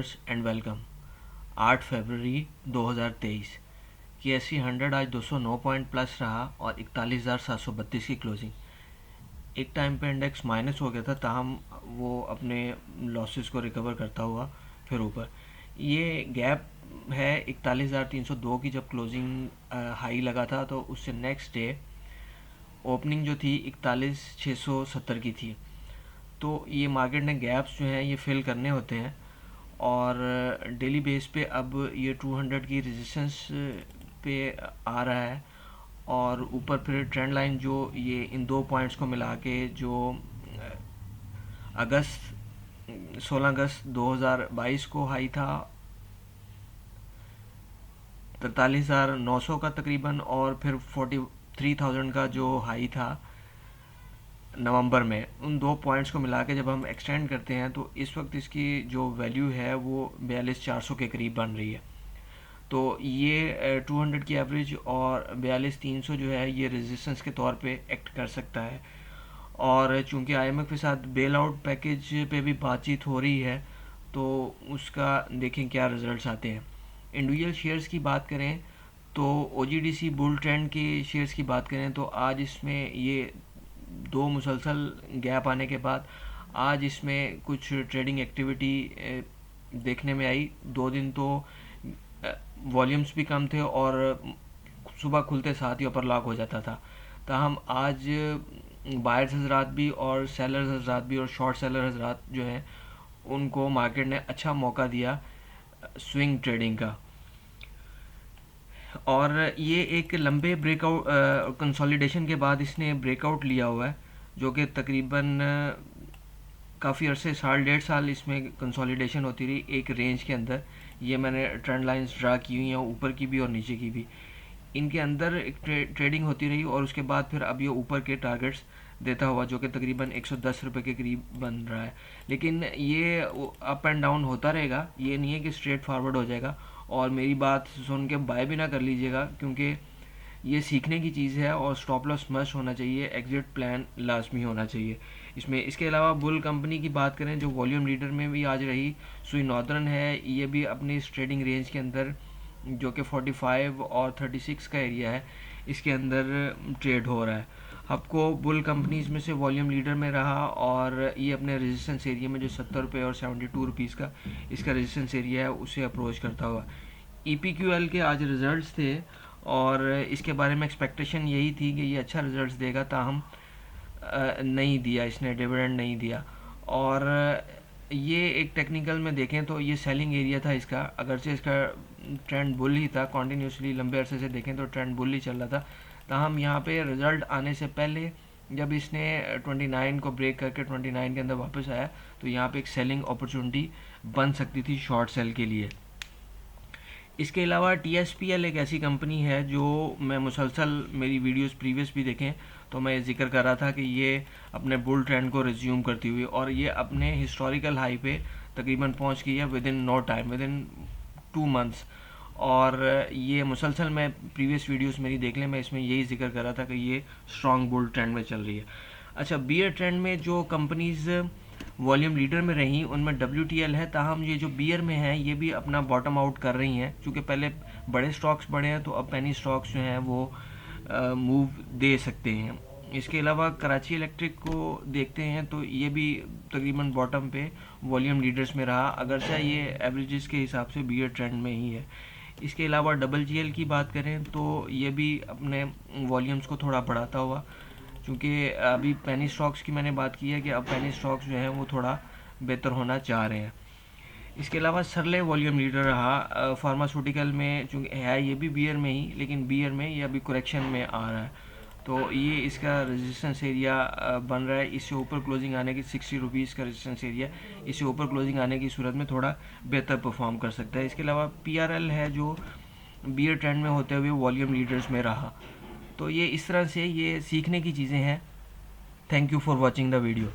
Viewers and welcome. 8 February 2023 KSE 100 आज 209 point plus रहा और 41,732 की क्लोजिंग। एक टाइम पे इंडेक्स माइनस हो गया था, ताहम वो अपने लॉसेस को रिकवर करता हुआ फिर ऊपर। ये गैप है 41,302 की। जब क्लोजिंग हाई लगा था तो उससे नेक्स्ट डे ओपनिंग जो थी 41,670 की थी। तो ये मार्केट ने गैप्स जो हैं ये फिल करने होते हैं और डेली बेस पे अब ये 200 की रेजिस्टेंस पे आ रहा है और ऊपर फिर ट्रेंड लाइन जो ये इन दो पॉइंट्स को मिला के जो अगस्त 16 अगस्त 2022 को हाई था 43,900 का तकरीबन, और फिर 43,000 का जो हाई था नवंबर में, उन दो पॉइंट्स को मिला के जब हम एक्सटेंड करते हैं तो इस वक्त इसकी जो वैल्यू है वो 42,400 के करीब बन रही है। तो ये 200 की एवरेज और 42,300 जो है ये रेजिस्टेंस के तौर पे एक्ट कर सकता है। और चूंकि IMF के साथ बेल आउट पैकेज पे भी बातचीत हो रही है तो उसका देखें क्या रिजल्ट्स आते हैं। इंडिविजुअल शेयर्स की बात करें तो OGDC बुल ट्रेंड के शेयर्स की बात करें तो आज इसमें ये दो मुसलसल गैप आने के बाद आज इसमें कुछ ट्रेडिंग एक्टिविटी देखने में आई। 2 दिन तो वॉल्यूम्स भी कम थे और सुबह खुलते साथ ही ऊपर लॉक हो जाता था। ताहम आज बायर्स हजरात भी और सेलर्स हजरात भी और शॉर्ट सेलर हजरात जो हैं उनको मार्केट ने अच्छा मौका दिया स्विंग ट्रेडिंग का। और ये एक लंबे ब्रेकआउट कंसोलिडेशन के बाद इसने ब्रेकआउट लिया हुआ है, जो कि तकरीबन काफ़ी अरसे, साल 1.5 साल इसमें कंसोलिडेशन होती रही एक रेंज के अंदर। ये मैंने ट्रेंड लाइंस ड्रा की हुई हैं, ऊपर की भी और नीचे की भी। इनके अंदर एक ट्रेडिंग होती रही और उसके बाद फिर अब ये ऊपर के टारगेट्स देता हुआ, जो कि तकरीबन 110 रुपये के करीब बन रहा है। लेकिन ये अप एंड डाउन होता रहेगा, ये नहीं है कि स्ट्रेट फॉरवर्ड हो जाएगा। और मेरी बात सुन के बाय भी ना कर लीजिएगा, क्योंकि ये सीखने की चीज़ है और स्टॉप लॉस मस्ट होना चाहिए, एग्जिट प्लान लाजमी होना चाहिए इसमें। इसके अलावा बुल कंपनी की बात करें जो वॉल्यूम लीडर में भी आज रही, सुई नॉर्दर्न है। ये भी अपनी इस ट्रेडिंग रेंज के अंदर जो कि 45 और 36 का एरिया है, इसके अंदर ट्रेड हो रहा है। आपको बुल कंपनीज में से वॉल्यूम लीडर में रहा और ये अपने रेजिस्टेंस एरिया में जो 70 रुपये और 72 रुपीज़ का इसका रेजिस्टेंस एरिया है उसे अप्रोच करता हुआ। EPQL के आज रिजल्ट्स थे और इसके बारे में एक्सपेक्टेशन यही थी कि ये अच्छा रिजल्ट्स देगा, ताहम नहीं दिया, इसने डिविडेंड नहीं दिया। और ये एक टेक्निकल में देखें तो ये सेलिंग एरिया था इसका, अगरचे इसका ट्रेंड बुल ही था, कॉन्टीन्यूसली लंबे अरसे से देखें तो ट्रेंड बुल ही चल रहा था। ताहम यहाँ पे रिज़ल्ट आने से पहले जब इसने 29 को ब्रेक करके 29 के अंदर वापस आया तो यहाँ पे एक सेलिंग अपॉर्चुनिटी बन सकती थी शॉर्ट सेल के लिए। इसके अलावा TSPL एक ऐसी कंपनी है जो मैं मुसलसल, मेरी वीडियोस प्रीवियस भी देखें तो मैं जिक्र कर रहा था कि ये अपने बुल ट्रेंड को रिज्यूम करती हुई और ये अपने हिस्टोरिकल हाई पे तकरीबन पहुंच गई है within no time, within 2 months. और ये मुसलसल, मैं प्रीवियस वीडियोस मेरी देख लें, मैं इसमें यही जिक्र कर रहा था कि ये स्ट्रॉन्ग बुल ट्रेंड में चल रही है। अच्छा, बियर ट्रेंड में जो कंपनीज वॉल्यूम लीडर में रही उनमें WTL है। ताहम ये जो बियर में है ये भी अपना बॉटम आउट कर रही हैं, क्योंकि पहले बड़े स्टॉक्स बढ़े हैं तो अब पेनी स्टॉक्स जो हैं वो मूव दे सकते हैं। इसके अलावा कराची इलेक्ट्रिक को देखते हैं तो ये भी तकरीबन बॉटम पे वॉल्यूम लीडर्स में रहा, अगरचा ये एवरेजेस के हिसाब से बियर ट्रेंड में ही है। इसके अलावा WGL की बात करें तो ये भी अपने वॉल्यूम्स को थोड़ा बढ़ाता हुआ, क्योंकि अभी पेनी स्टॉक्स की मैंने बात की है कि अब पेनी स्टॉक्स जो हैं वो थोड़ा बेहतर होना चाह रहे हैं। इसके अलावा सरले वॉल्यूम लीडर रहा फार्मास्यूटिकल में, चूँकि है ये भी बियर में ही, लेकिन बियर में ये अभी करेक्शन में आ रहा है तो ये इसका रेजिस्टेंस एरिया बन रहा है। इससे ऊपर क्लोजिंग आने की 60 रुपीज़ का रेजिस्टेंस एरिया, इससे ऊपर क्लोजिंग आने की सूरत में थोड़ा बेहतर परफॉर्म कर सकता है। इसके अलावा PRL है जो बियर ट्रेंड में होते हुए वॉल्यूम लीडर्स में रहा। तो ये इस तरह से ये सीखने की चीज़ें हैं। Thank you for watching the video.